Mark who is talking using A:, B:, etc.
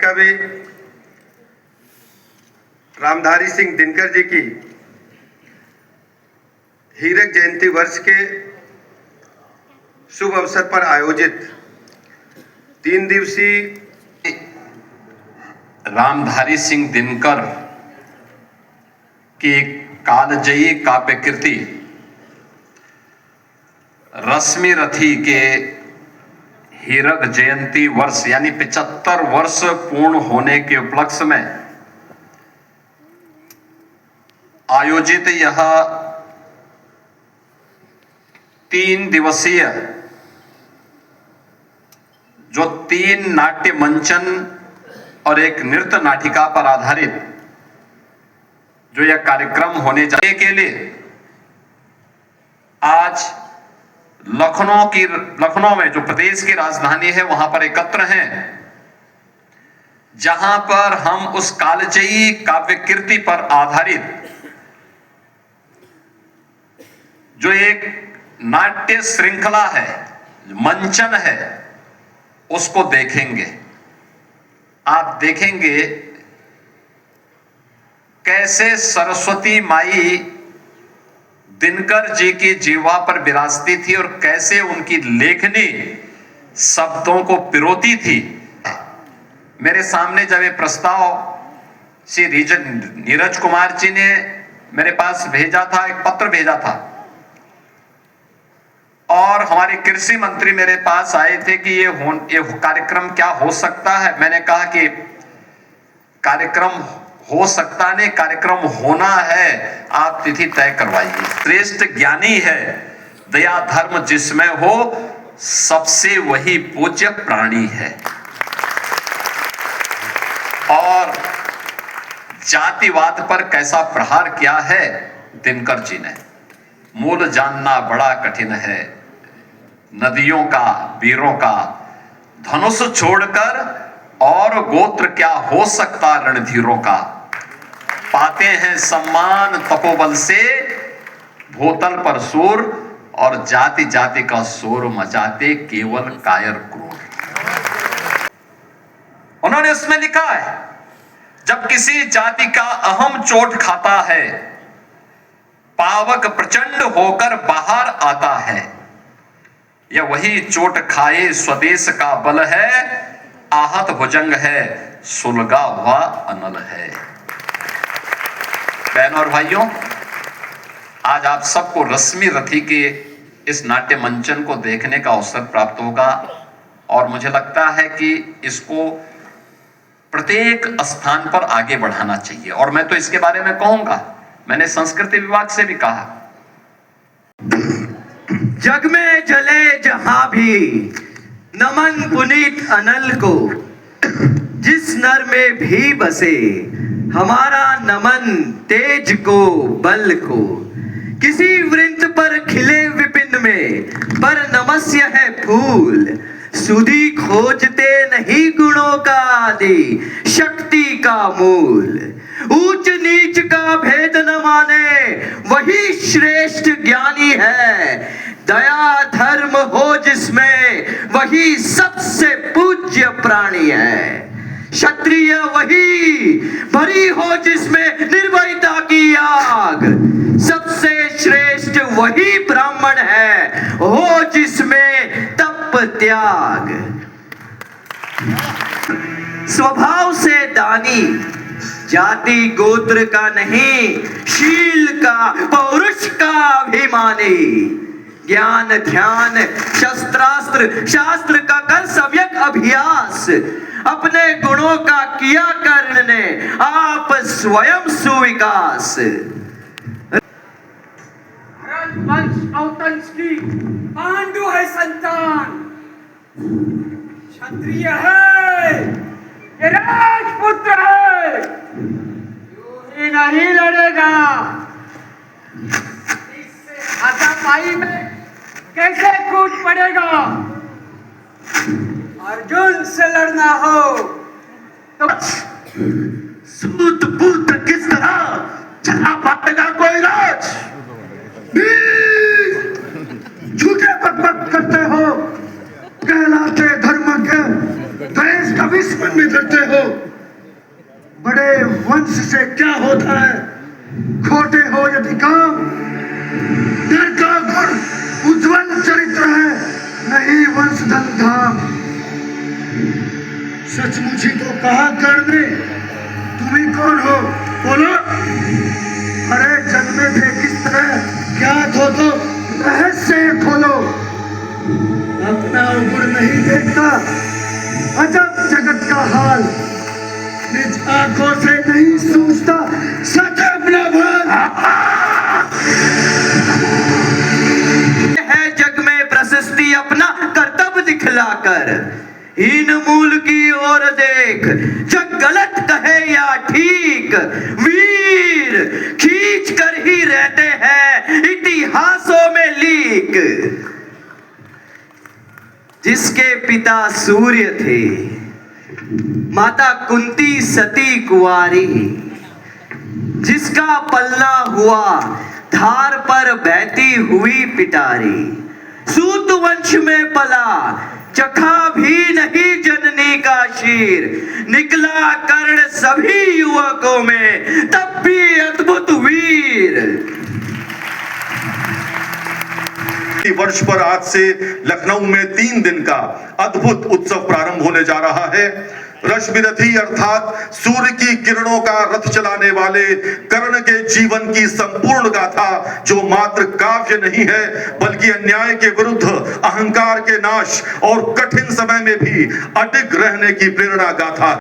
A: कवि रामधारी सिंह दिनकर जी की हीरक जयंती वर्ष के शुभ अवसर पर आयोजित 3 दिवसीय
B: रामधारी सिंह दिनकर की कालजयी काव्य कृति रश्मि रथी के हीरक जयंती वर्ष यानी 75 वर्ष पूर्ण होने के उपलक्ष्य में आयोजित यह 3 दिवसीय जो 3 नाट्य मंचन और एक नृत्य नाटिका पर आधारित जो यह कार्यक्रम होने जाने के लिए आज लखनऊ में जो प्रदेश की राजधानी है वहां पर एकत्र हैं, जहां पर हम उस कालजयी काव्य कृति पर आधारित जो एक नाट्य श्रृंखला है, मंचन है, उसको देखेंगे। आप देखेंगे कैसे सरस्वती माई दिनकर जी की जीवा पर विराजती थी और कैसे उनकी लेखनी शब्दों को पिरोती थी। मेरे सामने जब ये प्रस्ताव श्री नीरज कुमार जी ने मेरे पास भेजा था, एक पत्र भेजा था, और हमारे कृषि मंत्री मेरे पास आए थे कि ये कार्यक्रम क्या हो सकता है। मैंने कहा कि कार्यक्रम हो सकता नहीं, कार्यक्रम होना है, आप तिथि तय करवाइए। श्रेष्ठ ज्ञानी है, दया धर्म जिसमें हो, सबसे वही पूज्य प्राणी है। और जातिवाद पर कैसा प्रहार किया है दिनकर जी ने। मूल जानना बड़ा कठिन है, नदियों का, वीरों का, धनुष छोड़कर और गोत्र क्या हो सकता रणधीरों का। पाते हैं सम्मान तपोबल से, भूतल पर सूर, और जाति जाति का शोर मचाते केवल कायर क्रूर। उन्होंने उसमें लिखा है, जब किसी जाति का अहम चोट खाता है, पावक प्रचंड होकर बाहर आता है। यह वही चोट खाए स्वदेश का बल है, आहत भुजंग है, सुलगा हुआ अनल है। बहनों और भाइयों, आज आप सबको रश्मि रथी के इस नाट्य मंचन को देखने का अवसर प्राप्त होगा, और मुझे लगता है कि इसको प्रत्येक स्थान पर आगे बढ़ाना चाहिए। और मैं तो इसके बारे में कहूंगा, मैंने संस्कृति विभाग से भी कहा,
C: जग में जले जहां भी नमन पुनीत अनल को, जिस नर में भी बसे हमारा नमन तेज को बल को। किसी वृंत पर खिले विपिन में पर नमस्य है फूल, सुधि खोजते नहीं गुणों का आदि, शक्ति का मूल। ऊंच नीच का भेद न माने वही श्रेष्ठ ज्ञानी है, दया धर्म हो जिसमें वही सबसे पूज्य प्राणी है। क्षत्रिय वही भरी हो जिसमें निर्भयता की आग, सबसे श्रेष्ठ वही ब्राह्मण है हो जिसमें तप त्याग। स्वभाव से दानी, जाति गोत्र का नहीं, शील का पौरुष का अभिमानी। ज्ञान ध्यान शस्त्रास्त्र शास्त्र का कर सम्यक अभ्यास, अपने गुणों का किया करने आप स्वयं सुविकास।
D: वंश औतंश की पांडु है संतान, क्षत्रिय है, ये राजपुत्र है, यूं ही नहीं लड़ेगा। इससे हाथापाई में कैसे कूद पड़ेगा। अर्जुन से लड़ना हो तो
C: सूत पुत्र किस तरह चला पाएगा कोई राज। झूठे बकबक करते हो, कहलाते धर्म के,
E: द्वेष का विष मन में धरते हो। बड़े वंश से क्या होता है? खोटे हो यदि काम, डर का गुण उज्जवल चरित्र है, नहीं वंशधन धाम। सचमुच ही तो कहा कर दे, तुम ही कौन हो बोलो। अरे जन्मे थे किस तरह, ज्ञात हो तो रहस्य खोलो। अपना गुण नहीं देखता, अजब जगत का हाल, निज आंखों से नहीं सूझता सच अपना भाल।
C: है जग में प्रशस्ति अपना कर्तव्य दिखलाकर, हीन मूल की ओर देख, जग गलत कहे या ठीक, वीर खींच कर ही रहते हैं इतिहासों में लीक। जिसके पिता सूर्य थे, माता कुंती सती कुंवारी, जिसका पल्ला हुआ धार पर बहती हुई पिटारी, सूत वंश में पला, चखा भी नहीं जननी का शीर, निकला कर्ण सभी युवकों में तब भी अद्भुत वीर।
F: वर्ष पर आज से लखनऊ में 3 दिन का अद्भुत उत्सव प्रारंभ होने जा रहा है। रश्मिरथी अर्थात सूर्य की किरणों का रथ चलाने वाले कर्ण के जीवन की संपूर्ण गाथा, जो मात्र काव्य नहीं है बल्कि अन्याय के विरुद्ध, अहंकार के नाश और कठिन समय में भी अडिग रहने की प्रेरणा गाथा।